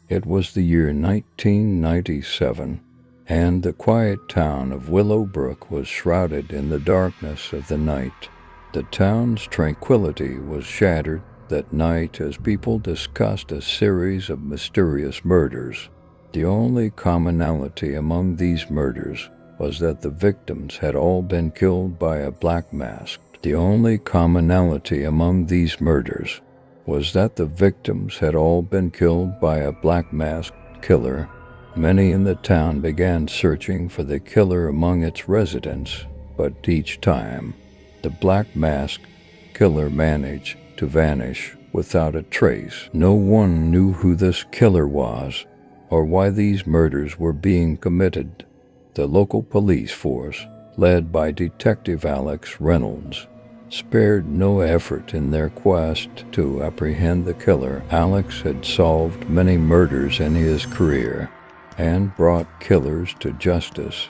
It was the year 1997, and the quiet town of Willowbrook was shrouded in the darkness of the night. The town's tranquility was shattered that night as people discussed a series of mysterious murders. The only commonality among these murders was that the victims had all been killed by a black mask. The only commonality among these murders was that the victims had all been killed by a black masked killer. Many in the town began searching for the killer among its residents, but each time, the black masked killer managed to vanish without a trace. No one knew who this killer was or why these murders were being committed. The local police force, led by Detective Alex Reynolds, spared no effort in their quest to apprehend the killer. Alex had solved many murders in his career and brought killers to justice,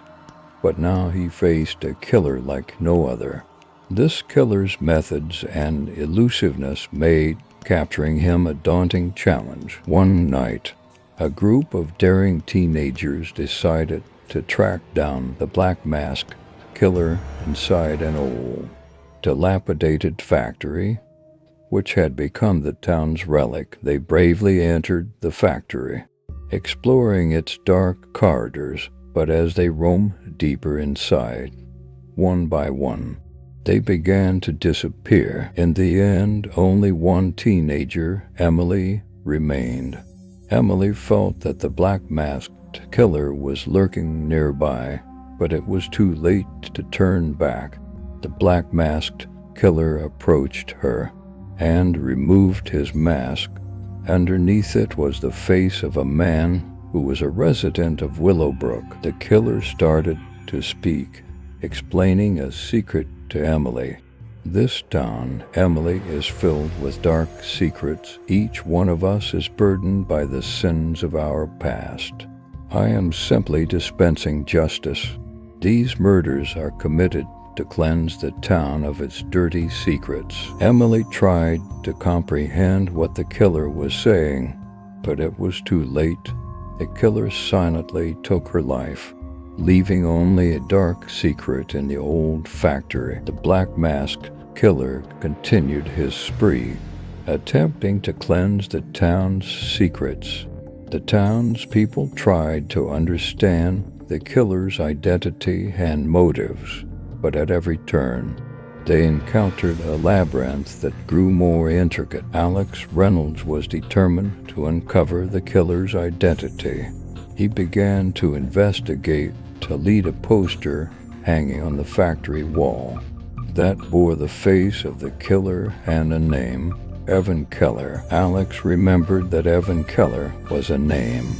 but now he faced a killer like no other. This killer's methods and elusiveness made capturing him a daunting challenge. One night, a group of daring teenagers decided to track down the black mask killer inside an old, dilapidated factory, which had become the town's relic. They bravely entered the factory, exploring its dark corridors, but as they roamed deeper inside, one by one, they began to disappear. In the end, only one teenager, Emily, remained. Emily felt that the black-masked killer was lurking nearby, but it was too late to turn back. The black-masked killer approached her and removed his mask. Underneath it was the face of a man who was a resident of Willowbrook. The killer started to speak, explaining a secret to Emily. This town, Emily, is filled with dark secrets. Each one of us is burdened by the sins of our past. I am simply dispensing justice. These murders are committed to cleanse the town of its dirty secrets. Emily tried to comprehend what the killer was saying, but it was too late. The killer silently took her life, leaving only a dark secret in the old factory. The black-masked killer continued his spree, attempting to cleanse the town's secrets. The townspeople tried to understand the killer's identity and motives, but at every turn, they encountered a labyrinth that grew more intricate. Alex Reynolds was determined to uncover the killer's identity. He began to investigate to lead a poster hanging on the factory wall that bore the face of the killer and a name, Evan Keller. Alex remembered that Evan Keller was a name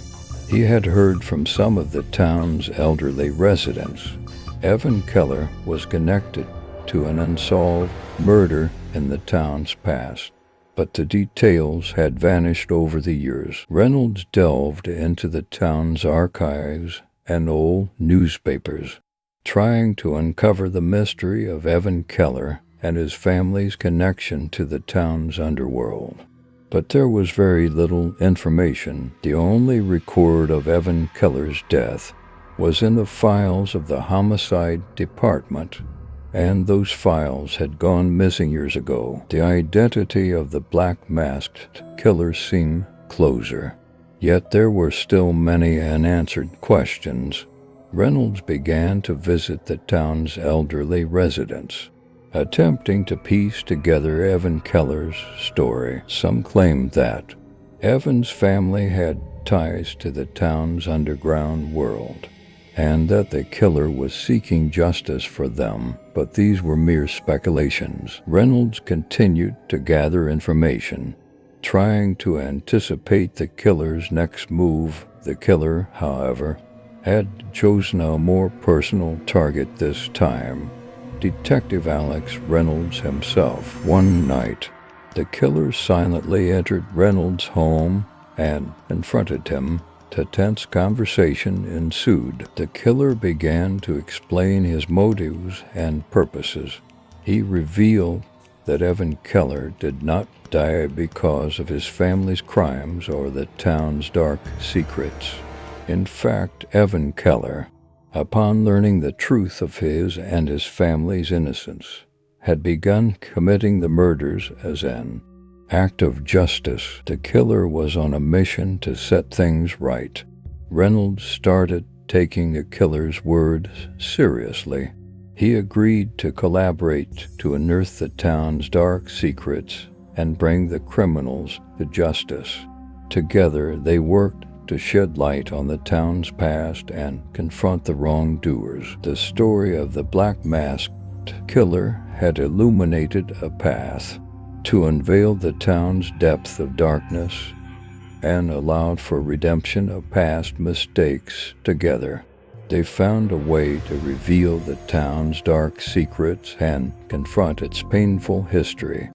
he had heard from some of the town's elderly residents. Evan Keller was connected to an unsolved murder in the town's past, but the details had vanished over the years. Reynolds delved into the town's archives and old newspapers, trying to uncover the mystery of Evan Keller and his family's connection to the town's underworld. But there was very little information. The only record of Evan Keller's death was in the files of the homicide department, and those files had gone missing years ago. The identity of the black-masked killer seemed closer, yet there were still many unanswered questions. Reynolds began to visit the town's elderly residents, attempting to piece together Evan Keller's story. Some claimed that Evan's family had ties to the town's underground world, and that the killer was seeking justice for them, but these were mere speculations. Reynolds continued to gather information, trying to anticipate the killer's next move. The killer, however, had chosen a more personal target this time: Detective Alex Reynolds himself. One night, the killer silently entered Reynolds' home and confronted him. A tense conversation ensued. The killer began to explain his motives and purposes. He revealed that Evan Keller did not die because of his family's crimes or the town's dark secrets. In fact, Evan Keller, upon learning the truth of his and his family's innocence, had begun committing the murders as an act of justice. The killer was on a mission to set things right. Reynolds started taking the killer's words seriously. He agreed to collaborate to unearth the town's dark secrets and bring the criminals to justice. Together, they worked to shed light on the town's past and confront the wrongdoers. The story of the black-masked killer had illuminated a path to unveil the town's depth of darkness and allowed for redemption of past mistakes. Together, they found a way to reveal the town's dark secrets and confront its painful history.